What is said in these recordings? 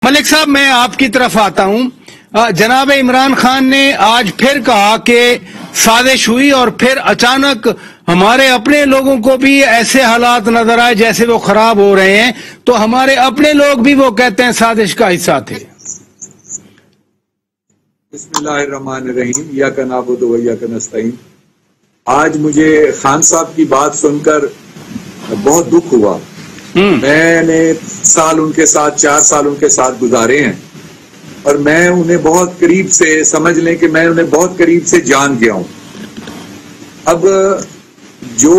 ملک صاحب میں آپ کی طرف آتا ہوں. جناب عمران خان نے آج پھر کہا کہ سازش ہوئی اور پھر اچانک ہمارے اپنے لوگوں کو بھی ایسے حالات نظر آئے جیسے وہ خراب ہو رہے ہیں, تو ہمارے اپنے لوگ بھی وہ کہتے ہیں سازش کا حصہ تھے. بسم اللہ الرحمن الرحیم. ایاک نعبد و ایاک نستعین. آج مجھے خان صاحب کی بات سن کر بہت دکھ ہوا. میں نے 4 سال ان کے ساتھ گزارے ہیں اور میں انہیں بہت قریب سے, سمجھ لیں کہ میں انہیں بہت قریب سے جان گیا ہوں. اب جو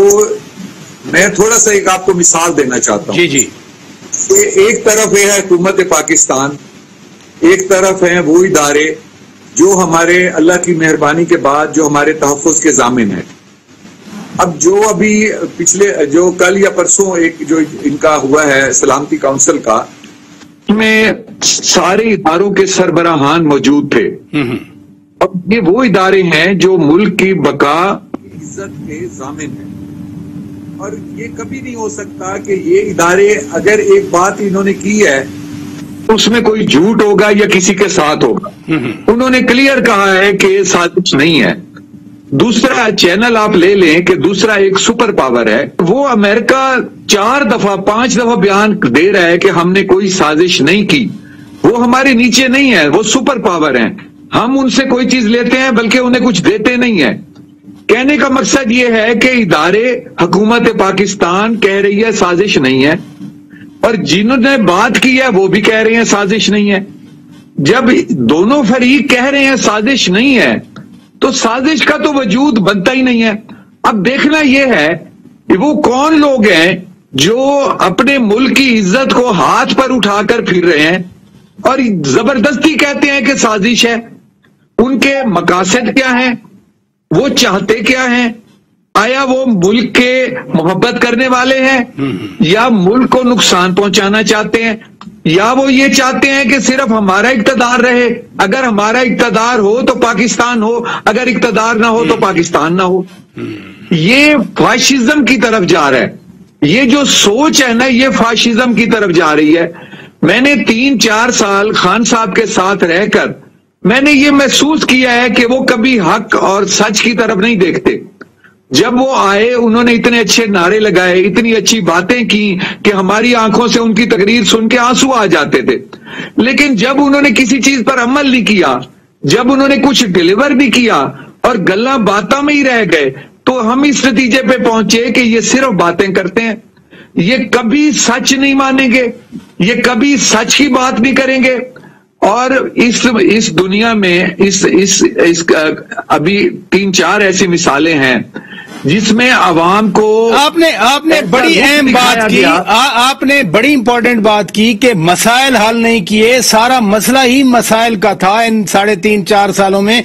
میں تھوڑا سا ایک آپ کو مثال دینا چاہتا ہوں. جی کہ ایک طرف ہے حکومت پاکستان, ایک طرف ہیں وہ ادارے جو ہمارے اللہ کی مہربانی کے بعد جو ہمارے تحفظ کے ضامن ہیں. اب جو ابھی پچھلے جو کل یا پرسوں ایک جو ان کا ہوا ہے سلامتی کونسل کا, میں سارے اداروں کے سربراہان موجود تھے. اب یہ وہ ادارے ہیں جو ملک کی بقا عزت کے ضامن ہیں, اور یہ کبھی نہیں ہو سکتا کہ یہ ادارے اگر ایک بات انہوں نے کی ہے اس میں کوئی جھوٹ ہوگا یا کسی کے ساتھ ہوگا. انہوں نے کلیئر کہا ہے کہ سازش نہیں ہے. دوسرا چینل آپ لے لیں کہ دوسرا ایک سپر پاور ہے, وہ امریکہ 5 دفعہ بیان دے رہا ہے کہ ہم نے کوئی سازش نہیں کی. وہ ہمارے نیچے نہیں ہے, وہ سپر پاور ہیں. ہم ان سے کوئی چیز لیتے ہیں بلکہ انہیں کچھ دیتے نہیں ہیں. کہنے کا مقصد یہ ہے کہ ادارے حکومت پاکستان کہہ رہی ہے سازش نہیں ہے, اور جنہوں نے بات کی ہے وہ بھی کہہ رہے ہیں سازش نہیں ہے. جب دونوں فریق کہہ رہے ہیں سازش نہیں ہے تو سازش کا تو وجود بنتا ہی نہیں ہے. اب دیکھنا یہ ہے کہ وہ کون لوگ ہیں جو اپنے ملک کی عزت کو ہاتھ پر اٹھا کر پھر رہے ہیں اور زبردستی کہتے ہیں کہ سازش ہے. ان کے مقاصد کیا ہیں, وہ چاہتے کیا ہیں؟ آیا وہ ملک کے محبت کرنے والے ہیں یا ملک کو نقصان پہنچانا چاہتے ہیں, یا وہ یہ چاہتے ہیں کہ صرف ہمارا اقتدار رہے, اگر ہمارا اقتدار ہو تو پاکستان ہو, اگر اقتدار نہ ہو تو پاکستان نہ ہو. یہ فاشزم کی طرف جا رہا ہے. یہ جو سوچ ہے نا یہ فاشزم کی طرف جا رہی ہے. میں نے 3-4 سال خان صاحب کے ساتھ رہ کر میں نے یہ محسوس کیا ہے کہ وہ کبھی حق اور سچ کی طرف نہیں دیکھتے. جب وہ آئے انہوں نے اتنے اچھے نعرے لگائے, اتنی اچھی باتیں کی کہ ہماری آنکھوں سے ان کی تقریر سن کے آنسو آ جاتے تھے. لیکن جب انہوں نے کسی چیز پر عمل نہیں کیا, جب انہوں نے کچھ ڈیلیور بھی کیا اور گلاں باتوں میں ہی رہ گئے, تو ہم اس نتیجے پہ پہنچے کہ یہ صرف باتیں کرتے ہیں. یہ کبھی سچ نہیں مانیں گے, یہ کبھی سچ کی بات نہیں کریں گے. اور اس دنیا میں اس ابھی 3-4 ایسی مثالیں ہیں جس میں عوام کو آپ نے بڑی اہم بات کی, آپ نے بڑی امپورٹنٹ بات کی کہ مسائل حل نہیں کیے. سارا مسئلہ ہی مسائل کا تھا ان 3.5-4 سالوں میں.